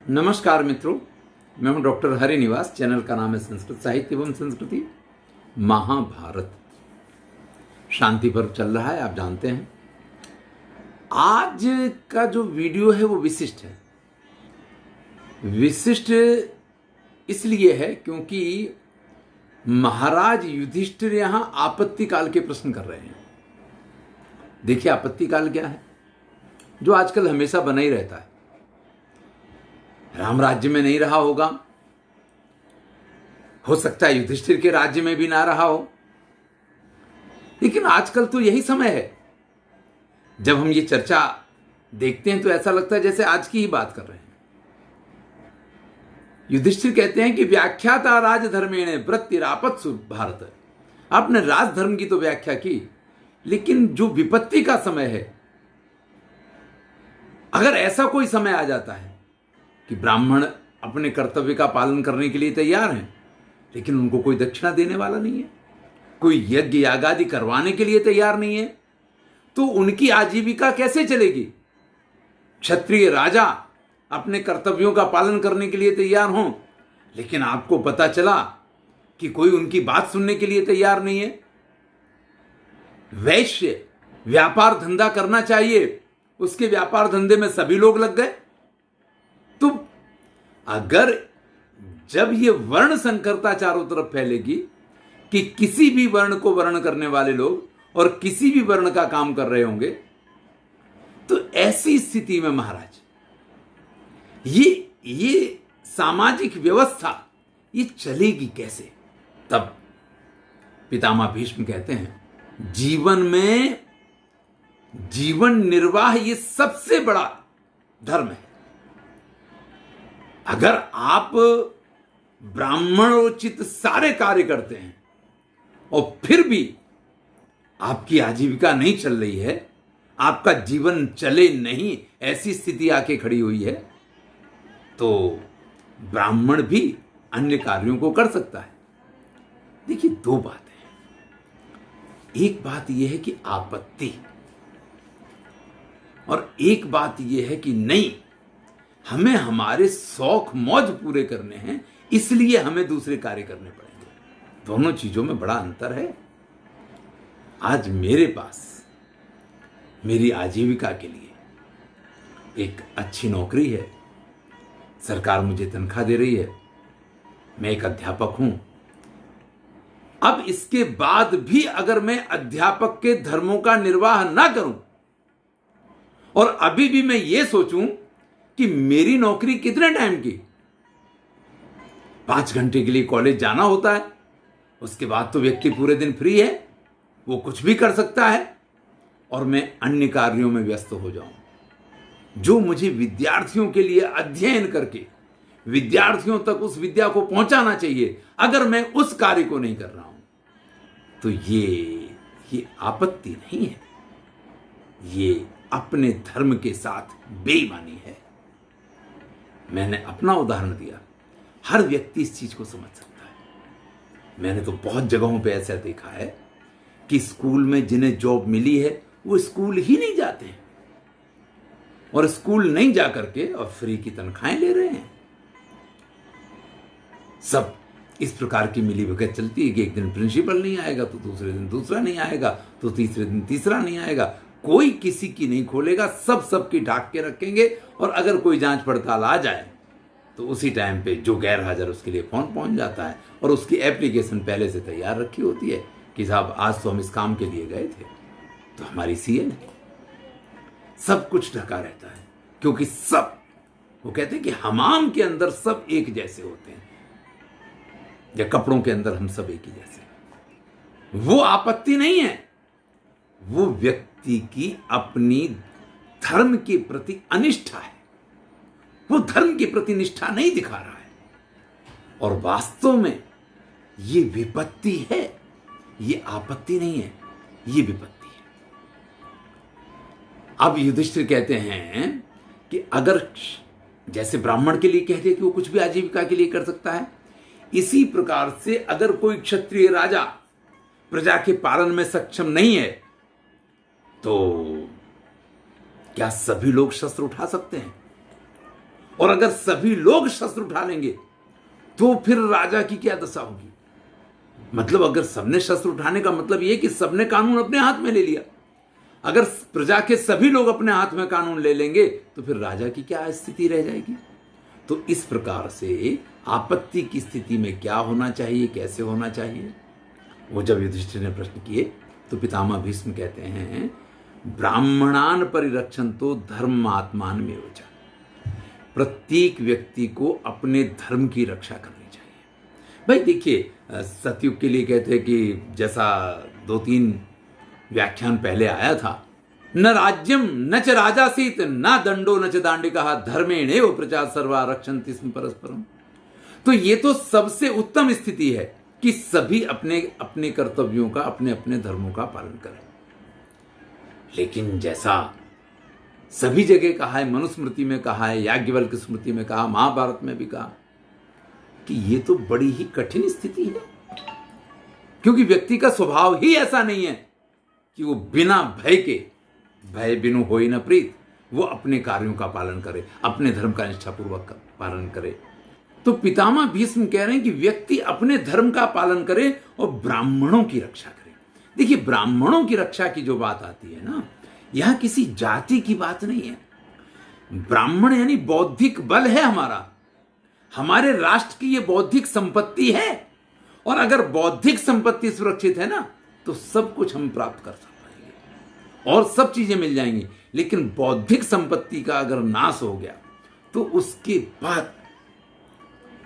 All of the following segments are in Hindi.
नमस्कार मित्रों, मैं हूं डॉक्टर हरिनिवास। चैनल का नाम है संस्कृत साहित्य एवं संस्कृति। महाभारत शांति पर्व चल रहा है, आप जानते हैं। आज का जो वीडियो है वो विशिष्ट है। विशिष्ट इसलिए है क्योंकि महाराज युधिष्ठिर यहां आपत्ति काल के प्रश्न कर रहे हैं। देखिए, आपत्ति काल क्या है, जो आजकल हमेशा बना ही रहता है। राम राज्य में नहीं रहा होगा, हो सकता है युधिष्ठिर के राज्य में भी ना रहा हो, लेकिन आजकल तो यही समय है। जब हम ये चर्चा देखते हैं तो ऐसा लगता है जैसे आज की ही बात कर रहे हैं। युधिष्ठिर कहते हैं कि व्याख्याता राजधर्मेण वृत्तिरापत्सु भारत। आपने राजधर्म की तो व्याख्या की, लेकिन जो विपत्ति का समय है, अगर ऐसा कोई समय आ जाता है कि ब्राह्मण अपने कर्तव्य का पालन करने के लिए तैयार हैं, लेकिन उनको कोई दक्षिणा देने वाला नहीं है, कोई यज्ञ यागादि करवाने के लिए तैयार नहीं है, तो उनकी आजीविका कैसे चलेगी? क्षत्रिय राजा अपने कर्तव्यों का पालन करने के लिए तैयार हों, लेकिन आपको पता चला कि कोई उनकी बात सुनने के लिए तैयार नहीं है। वैश्य व्यापार धंधा करना चाहिए, उसके व्यापार धंधे में सभी लोग लग गए। तो अगर जब ये वर्ण संकरता चारों तरफ फैलेगी कि किसी भी वर्ण को वर्ण करने वाले लोग और किसी भी वर्ण का काम कर रहे होंगे, तो ऐसी स्थिति में महाराज ये सामाजिक व्यवस्था ये चलेगी कैसे? तब पितामह भीष्म कहते हैं, जीवन में जीवन निर्वाह ये सबसे बड़ा धर्म है। अगर आप ब्राह्मणोचित सारे कार्य करते हैं और फिर भी आपकी आजीविका नहीं चल रही है, आपका जीवन चले नहीं, ऐसी स्थिति आके खड़ी हुई है, तो ब्राह्मण भी अन्य कार्यों को कर सकता है। देखिए, दो बातें हैं। एक बात यह है कि आपत्ति, और एक बात यह है कि नहीं, हमें हमारे शौक मौज पूरे करने हैं, इसलिए हमें दूसरे कार्य करने पड़ेंगे। दोनों चीजों में बड़ा अंतर है। आज मेरे पास मेरी आजीविका के लिए एक अच्छी नौकरी है, सरकार मुझे तनख्वाह दे रही है, मैं एक अध्यापक हूं। अब इसके बाद भी अगर मैं अध्यापक के धर्मों का निर्वाह ना करूं और अभी भी मैं ये सोचूं कि मेरी नौकरी कितने टाइम की, 5 घंटे के लिए कॉलेज जाना होता है, उसके बाद तो व्यक्ति पूरे दिन फ्री है, वो कुछ भी कर सकता है, और मैं अन्य कार्यों में व्यस्त हो जाऊं जो मुझे विद्यार्थियों के लिए अध्ययन करके विद्यार्थियों तक उस विद्या को पहुंचाना चाहिए, अगर मैं उस कार्य को नहीं कर रहा हूं, तो ये आपत्ति नहीं है, ये अपने धर्म के साथ बेईमानी है। मैंने अपना उदाहरण दिया, हर व्यक्ति इस चीज को समझ सकता है। मैंने तो बहुत जगहों पे ऐसा देखा है कि स्कूल में जिन्हें जॉब मिली है वो स्कूल ही नहीं जाते हैं, और स्कूल नहीं जा करके और फ्री की तनख्वाहें ले रहे हैं। सब इस प्रकार की मिलीभगत चलती है कि एक दिन प्रिंसिपल नहीं आएगा तो दूसरे दिन दूसरा नहीं आएगा, तो तीसरे दिन तीसरा नहीं आएगा, कोई किसी की नहीं खोलेगा, सब सबकी ढाक के रखेंगे, और अगर कोई जांच पड़ताल आ जाए तो उसी टाइम पे जो गैर हाजिर उसके लिए फोन पहुंच जाता है, और उसकी एप्लीकेशन पहले से तैयार रखी होती है कि साहब आज तो हम इस काम के लिए गए थे, तो हमारी सीएल है। सब कुछ ढका रहता है, क्योंकि सब, वो कहते हैं कि हमाम के अंदर सब एक जैसे होते हैं, या कपड़ों के अंदर हम सब एक ही जैसे। वो आपत्ति नहीं है, वो व्यक्ति की अपनी धर्म के प्रति अनिष्ठा है, वो धर्म के प्रति निष्ठा नहीं दिखा रहा है, और वास्तव में ये विपत्ति है, ये आपत्ति नहीं है, ये विपत्ति है। अब युधिष्ठिर कहते हैं कि अगर जैसे ब्राह्मण के लिए कहते हैं कि वो कुछ भी आजीविका के लिए कर सकता है, इसी प्रकार से अगर कोई क्षत्रिय राजा प्रजा के पालन में सक्षम नहीं है, तो क्या सभी लोग शस्त्र उठा सकते हैं? और अगर सभी लोग शस्त्र उठा लेंगे तो फिर राजा की क्या दशा होगी। मतलब अगर सबने शस्त्र उठाने का मतलब यह कि सबने कानून अपने हाथ में ले लिया। अगर प्रजा के सभी लोग अपने हाथ में कानून ले लेंगे तो फिर राजा की क्या स्थिति रह जाएगी। तो इस प्रकार से आपत्ति की स्थिति में क्या होना चाहिए, कैसे होना चाहिए, वो जब युधिष्ठिर ने प्रश्न किए तो पितामह भीष्म कहते हैं, ब्राह्मणान परिरक्षन्तो धर्मात्मान में वचा। प्रत्येक व्यक्ति को अपने धर्म की रक्षा करनी चाहिए। भाई देखिए, सतयुग के लिए कहते हैं कि जैसा 2-3 व्याख्यान पहले आया था, न राज्यम न च राजासीत न दंडो न च दांडिका धर्मेणेव प्रजा सर्वा रक्षन्ति स्म परस्परम। तो ये तो सबसे उत्तम स्थिति है कि सभी अपने अपने कर्तव्यों का, अपने अपने धर्मों का पालन करें। लेकिन जैसा सभी जगह कहा है, मनुस्मृति में कहा है, याज्ञवल्क्य स्मृति में कहा, महाभारत में भी कहा कि ये तो बड़ी ही कठिन स्थिति है, क्योंकि व्यक्ति का स्वभाव ही ऐसा नहीं है कि वो बिना भय के, भय बिनु होई न प्रीत, वो अपने कार्यों का पालन करे, अपने धर्म का निष्ठापूर्वक पालन करे। तो पितामह भीष्म कह रहे हैं कि व्यक्ति अपने धर्म का पालन करे और ब्राह्मणों की रक्षा करे। देखिए, ब्राह्मणों की रक्षा की जो बात आती है ना, यहां किसी जाति की बात नहीं है। ब्राह्मण यानी बौद्धिक बल है हमारा, हमारे राष्ट्र की ये बौद्धिक संपत्ति है। और अगर बौद्धिक संपत्ति सुरक्षित है ना तो सब कुछ हम प्राप्त कर पाएंगे और सब चीजें मिल जाएंगी। लेकिन बौद्धिक संपत्ति का अगर नाश हो गया तो उसके बाद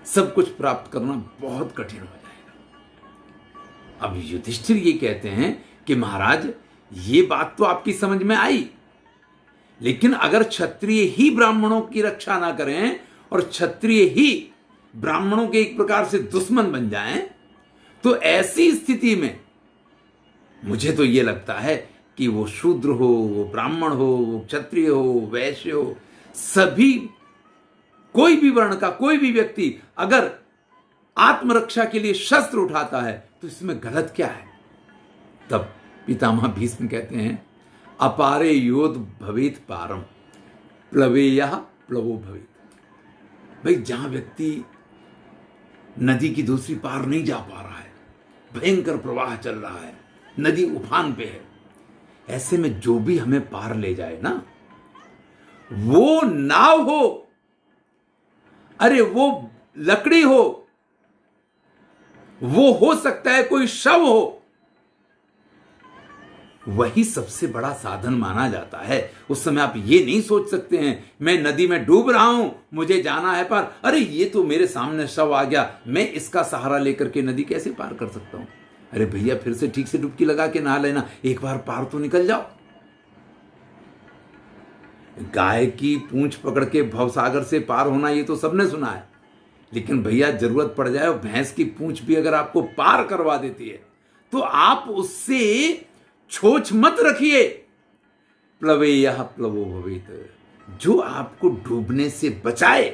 सब कुछ प्राप्त करना बहुत कठिन हो जाएगा। अब युधिष्ठिर ये कहते हैं कि महाराज, ये बात तो आपकी समझ में आई, लेकिन अगर क्षत्रिय ही ब्राह्मणों की रक्षा ना करें और क्षत्रिय ही ब्राह्मणों के एक प्रकार से दुश्मन बन जाएं, तो ऐसी स्थिति में मुझे तो यह लगता है कि वो शूद्र हो, वो ब्राह्मण हो, वो क्षत्रिय हो, वैश्य हो, सभी, कोई भी वर्ण का कोई भी व्यक्ति अगर आत्मरक्षा के लिए शस्त्र उठाता है तो इसमें गलत क्या है। तब पितामह भीष्म कहते हैं, अपारे योद्ध भवेत पारम प्लवेयः प्लवो भवेत। भाई, जहां व्यक्ति नदी की दूसरी पार नहीं जा पा रहा है, भयंकर प्रवाह चल रहा है, नदी उफान पे है, ऐसे में जो भी हमें पार ले जाए ना, वो नाव हो, अरे वो लकड़ी वो हो सकता है कोई शव हो, वही सबसे बड़ा साधन माना जाता है। उस समय आप ये नहीं सोच सकते हैं मैं नदी में डूब रहा हूं, मुझे जाना है पार, अरे ये तो मेरे सामने शव आ गया, मैं इसका सहारा लेकर के नदी कैसे पार कर सकता हूं। अरे भैया, फिर से ठीक से डुबकी लगा के नहा लेना, एक बार पार तो निकल जाओ। गाय की पूंछ पकड़ के भवसागर से पार होना ये तो सबने सुना है, लेकिन भैया जरूरत पड़ जाए और भैंस की पूंछ भी अगर आपको पार करवा देती है तो आप उससे छोछ मत रखिए। प्लवेयः प्लवो भवेत, जो आपको डूबने से बचाए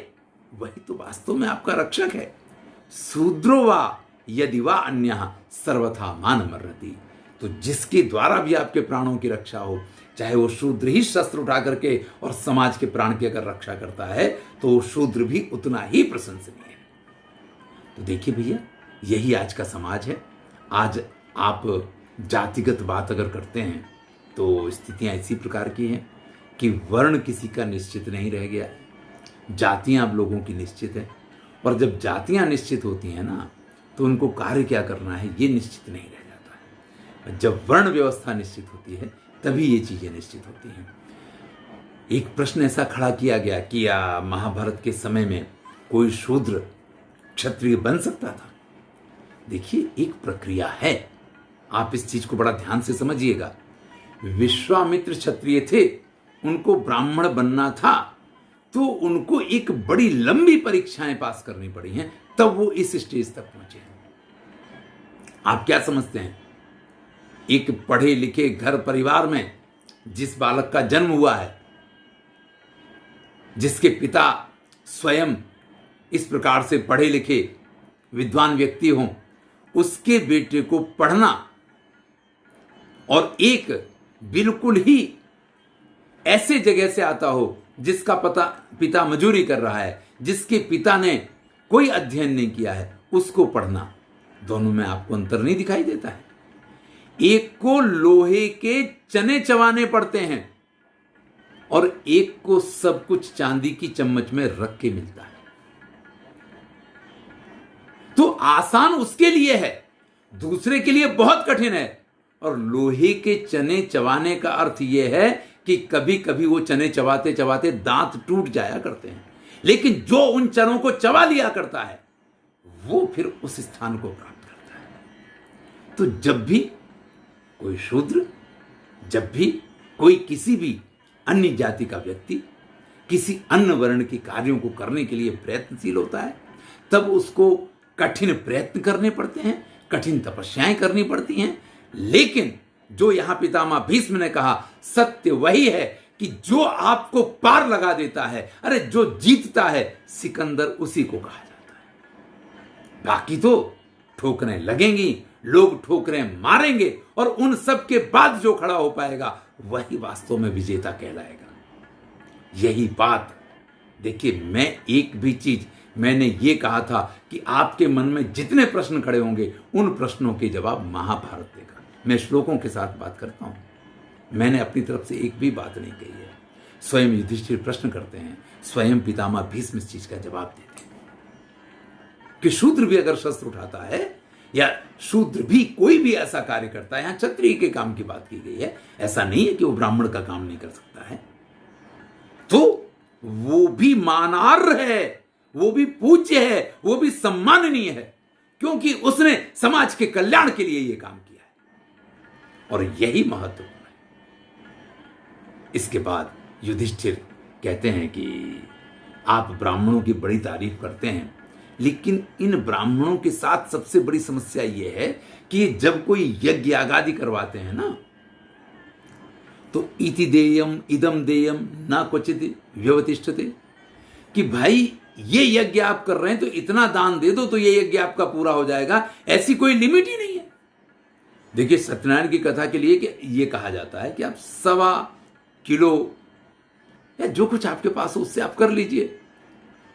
वही तो वास्तव में आपका रक्षक है। शूद्रो वा यदि वा अन्यः सर्वथा मानमर्हति। तो जिसके द्वारा भी आपके प्राणों की रक्षा हो, चाहे वो शूद्र ही शस्त्र उठा करके और समाज के प्राण की अगर रक्षा करता है तो वो शूद्र भी उतना ही प्रशंसनीय है। तो देखिए भैया, यही आज का समाज है। आज आप जातिगत बात अगर करते हैं तो स्थितियां इसी प्रकार की हैं कि वर्ण किसी का निश्चित नहीं रह गया है, जातियां अब लोगों की निश्चित है। और जब जातियां निश्चित होती हैं ना तो उनको कार्य क्या करना है ये निश्चित नहीं रह जाता है। जब वर्ण व्यवस्था निश्चित होती है तभी ये चीजें निश्चित होती हैं। एक प्रश्न ऐसा खड़ा किया गया कि महाभारत के समय में कोई शूद्र क्षत्रिय बन सकता था। देखिए, एक प्रक्रिया है, आप इस चीज को बड़ा ध्यान से समझिएगा। विश्वामित्र क्षत्रिय थे, उनको ब्राह्मण बनना था तो उनको एक बड़ी लंबी परीक्षाएं पास करनी पड़ी हैं, तब वो इस स्टेज तक पहुंचे। आप क्या समझते हैं, एक पढ़े लिखे घर परिवार में जिस बालक का जन्म हुआ है, जिसके पिता स्वयं इस प्रकार से पढ़े लिखे विद्वान व्यक्ति हों, उसके बेटे को पढ़ना और एक बिल्कुल ही ऐसे जगह से आता हो जिसका पिता मजूरी कर रहा है, जिसके पिता ने कोई अध्ययन नहीं किया है, उसको पढ़ना, दोनों में आपको अंतर नहीं दिखाई देता है? एक को लोहे के चने चबाने पड़ते हैं और एक को सब कुछ चांदी की चम्मच में रख के मिलता है। तो आसान उसके लिए है, दूसरे के लिए बहुत कठिन है। और लोहे के चने चबाने का अर्थ यह है कि कभी कभी वो चने चबाते चबाते दांत टूट जाया करते हैं, लेकिन जो उन चनों को चबा लिया करता है वो फिर उस स्थान को प्राप्त करता है। तो जब भी कोई शूद्र, जब भी कोई किसी भी अन्य जाति का व्यक्ति किसी अन्य वर्ण के कार्यों को करने के लिए प्रयत्नशील होता है, तब उसको कठिन प्रयत्न करने पड़ते हैं, कठिन तपस्याएं करनी पड़ती हैं। लेकिन जो यहां पितामह भीष्म ने कहा, सत्य वही है कि जो आपको पार लगा देता है, अरे जो जीतता है, सिकंदर उसी को कहा जाता है। बाकी तो ठोकरें लगेंगी, लोग ठोकरें मारेंगे, और उन सब के बाद जो खड़ा हो पाएगा वही वास्तव में विजेता कहलाएगा। यही बात देखिए, मैं एक भी चीज मैंने ये कहा था कि आपके मन में जितने प्रश्न खड़े होंगे उन प्रश्नों के जवाब महाभारत देगा। मैं श्लोकों के साथ बात करता हूं, मैंने अपनी तरफ से एक भी बात नहीं कही है। स्वयं युधिष्ठिर प्रश्न करते हैं, स्वयं पितामह भीष्म इस चीज का जवाब देते हैं कि शूद्र भी अगर शस्त्र उठाता है, या शूद्र भी कोई भी ऐसा कार्य करता है, यहां क्षत्रिय के काम की बात की गई है, ऐसा नहीं है कि वो ब्राह्मण का काम नहीं कर सकता है, तो वो भी मानार्ह है, वो भी पूज्य है, वो भी सम्माननीय है, क्योंकि उसने समाज के कल्याण के लिए यह काम किया है। और यही महत्वपूर्ण है। इसके बाद युधिष्ठिर कहते हैं कि आप ब्राह्मणों की बड़ी तारीफ करते हैं, लेकिन इन ब्राह्मणों के साथ सबसे बड़ी समस्या यह है कि जब कोई यज्ञ आगादि करवाते हैं ना, तो इति देयम इदम देयम ना क्वचित व्यवतिष्ठते, कि भाई ये यज्ञ आप कर रहे हैं तो इतना दान दे दो तो ये यज्ञ आपका पूरा हो जाएगा, ऐसी कोई लिमिट ही नहीं है। देखिए, सत्यनारायण की कथा के लिए कि ये कहा जाता है कि आप 1.25 किलो या जो कुछ आपके पास हो उससे आप कर लीजिए,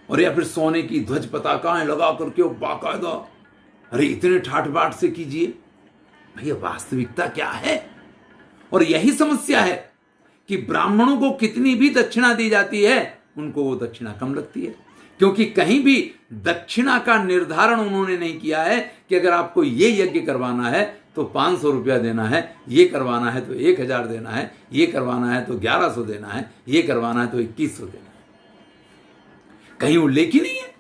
और या फिर सोने की ध्वज पताकाएं लगा करके बाकायदा, अरे इतने ठाठ बाट से कीजिए। भैया, वास्तविकता क्या है? और यही समस्या है कि ब्राह्मणों को कितनी भी दक्षिणा दी जाती है, उनको वो दक्षिणा कम लगती है, क्योंकि कहीं भी दक्षिणा का निर्धारण उन्होंने नहीं किया है कि अगर आपको ये यज्ञ करवाना है तो 500 रुपया देना है, ये करवाना है तो 1000 देना है, ये करवाना है तो 1100 देना है, ये करवाना है तो 2100 देना है। कहीं उल्लेख ही नहीं है।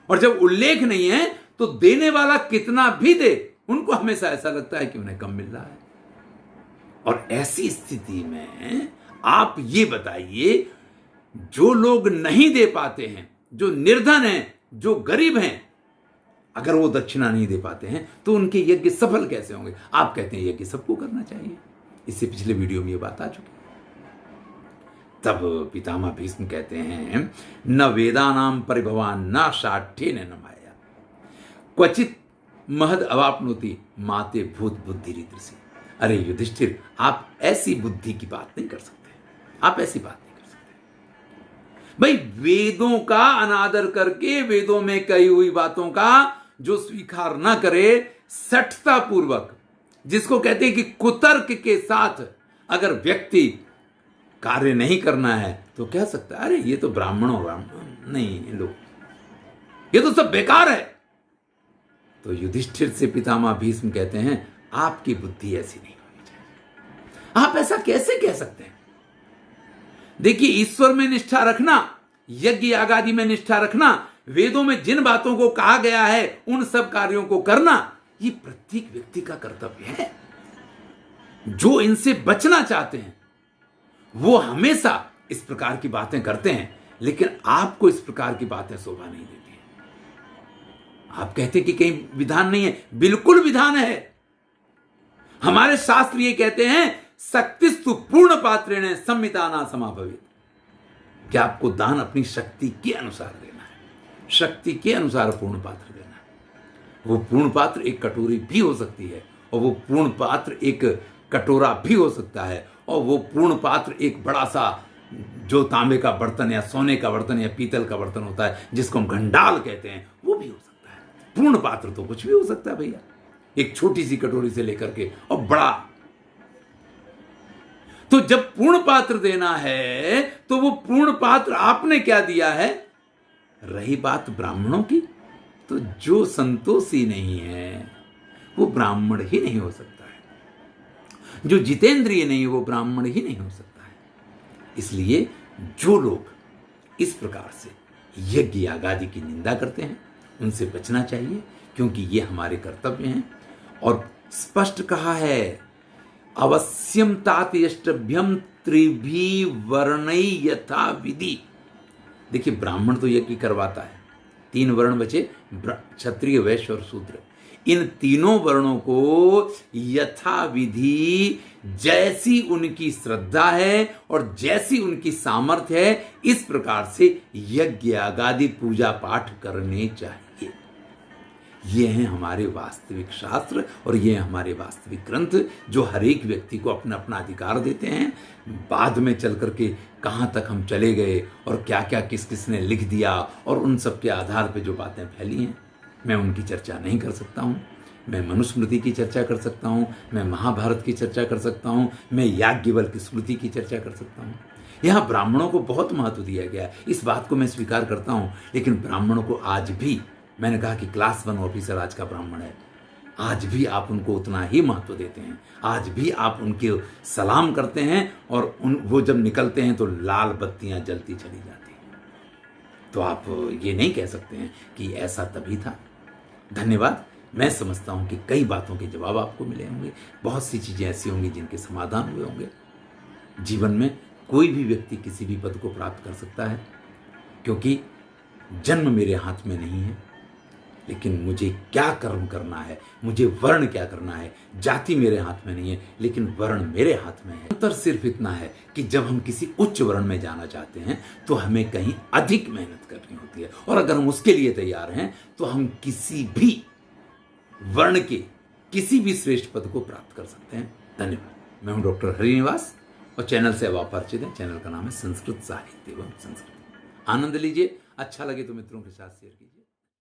और जब उल्लेख नहीं है तो देने वाला कितना भी दे, उनको हमेशा ऐसा लगता है कि उन्हें कम मिल रहा है। और ऐसी स्थिति में आप ये बताइए, जो लोग नहीं दे पाते हैं, जो निर्धन हैं, जो गरीब हैं, अगर वो दक्षिणा नहीं दे पाते हैं तो उनके यज्ञ सफल कैसे होंगे? आप कहते हैं यज्ञ सबको करना चाहिए, इससे पिछले वीडियो में ये बात आ चुकी। तब पितामह भीष्म कहते हैं, न वेदानाम परिभवान न शाठ्येन न माया क्वचित महद अवाप्नोति माते भूत बुद्धि रीदृशी। अरे युधिष्ठिर, आप ऐसी बुद्धि की बात नहीं कर सकते, आप ऐसी बात नहीं कर सकते। भाई, वेदों का अनादर करके, वेदों में कही हुई बातों का जो स्वीकार ना करे, सठता पूर्वक, जिसको कहते हैं कि कुतर्क के साथ अगर व्यक्ति कार्य नहीं करना है तो कह सकता है, अरे ये तो ब्राह्मण नहीं लोग, ये तो सब बेकार है। तो युधिष्ठिर से पितामह भीष्म कहते हैं, आपकी बुद्धि ऐसी नहीं होनी चाहिए। आप ऐसा कैसे कह सकते हैं? देखिए, ईश्वर में निष्ठा रखना, यज्ञ आगादि में निष्ठा रखना, वेदों में जिन बातों को कहा गया है उन सब कार्यों को करना, ये प्रत्येक व्यक्ति का कर्तव्य है। जो इनसे बचना चाहते हैं वो हमेशा इस प्रकार की बातें करते हैं, लेकिन आपको इस प्रकार की बातें शोभा नहीं देती हैं। आप कहते हैं कि कहीं विधान नहीं है, बिल्कुल विधान है। हमारे शास्त्र ये कहते हैं, शक्तिस्तु पूर्ण पात्रेण संमिताना समाभवेत, कि आपको दान अपनी शक्ति के अनुसार देना है, शक्ति के अनुसार पूर्ण पात्र देना है। वो पूर्ण पात्र एक कटोरी भी हो सकती है, और वो पूर्ण पात्र एक कटोरा भी हो सकता है, और वो पूर्ण पात्र एक बड़ा सा जो तांबे का बर्तन या सोने का बर्तन या पीतल का बर्तन होता है, जिसको हम घंडाल कहते हैं, वो भी हो सकता है। पूर्ण पात्र तो कुछ भी हो सकता है भैया, एक छोटी सी कटोरी से लेकर के और बड़ा। तो जब पूर्ण पात्र देना है तो वो पूर्ण पात्र आपने क्या दिया है। रही बात ब्राह्मणों की, तो जो संतोषी नहीं है वो ब्राह्मण ही नहीं हो सकता है, जो जितेंद्रिय नहीं है वो ब्राह्मण ही नहीं हो सकता है। इसलिए जो लोग इस प्रकार से यज्ञ यागादि की निंदा करते हैं उनसे बचना चाहिए, क्योंकि ये हमारे कर्तव्य हैं। और स्पष्ट कहा है, अवश्यम तात यष्टभ्यम त्रिभी वर्णै यथा विधि। देखिए, ब्राह्मण तो यज्ञ करवाता है, 3 वर्ण बचे, क्षत्रिय, वैश्य और शूद्र। इन तीनों वर्णों को यथा विधि, जैसी उनकी श्रद्धा है और जैसी उनकी सामर्थ्य है, इस प्रकार से यज्ञ यागादि पूजा पाठ करने चाहिए। ये हैं हमारे वास्तविक शास्त्र और ये हैं हमारे वास्तविक ग्रंथ, जो हर एक व्यक्ति को अपना अपना अधिकार देते हैं। बाद में चल करके कहाँ तक हम चले गए और क्या क्या किस किस ने लिख दिया और उन सब के आधार पे जो बातें फैली हैं, मैं उनकी चर्चा नहीं कर सकता हूँ। मैं मनुस्मृति की चर्चा कर सकता हूँ, मैं महाभारत की चर्चा कर सकता हूँ, मैं याज्ञवल्क्य स्मृति की चर्चा कर सकता हूँ। यहाँ ब्राह्मणों को बहुत महत्व दिया गया है, इस बात को मैं स्वीकार करता हूँ। लेकिन ब्राह्मणों को आज भी, मैंने कहा कि क्लास 1 ऑफिसर आज का ब्राह्मण है, आज भी आप उनको उतना ही महत्व देते हैं, आज भी आप उनके सलाम करते हैं और वो जब निकलते हैं तो लाल बत्तियां जलती चली जाती हैं। तो आप ये नहीं कह सकते हैं कि ऐसा तभी था। धन्यवाद। मैं समझता हूं कि कई बातों के जवाब आपको मिले होंगे, बहुत सी चीजें ऐसी होंगी जिनके समाधान हुए होंगे। जीवन में कोई भी व्यक्ति किसी भी पद को प्राप्त कर सकता है, क्योंकि जन्म मेरे हाथ में नहीं है, लेकिन मुझे क्या कर्म करना है, मुझे वर्ण क्या करना है, जाति मेरे हाथ में नहीं है, लेकिन वर्ण मेरे हाथ में है। अंतर सिर्फ इतना है कि जब हम किसी उच्च वर्ण में जाना चाहते हैं तो हमें कहीं अधिक मेहनत करनी होती है, और अगर हम उसके लिए तैयार हैं तो हम किसी भी वर्ण के किसी भी श्रेष्ठ पद को प्राप्त कर सकते हैं। धन्यवाद। मैं हूं डॉक्टर हरिनिवास और चैनल से अब आप परिचित हैं। चैनल का नाम है संस्कृत साहित्य एवं संस्कृति। आनंद लीजिए, अच्छा लगे तो मित्रों के साथ शेयर कीजिए।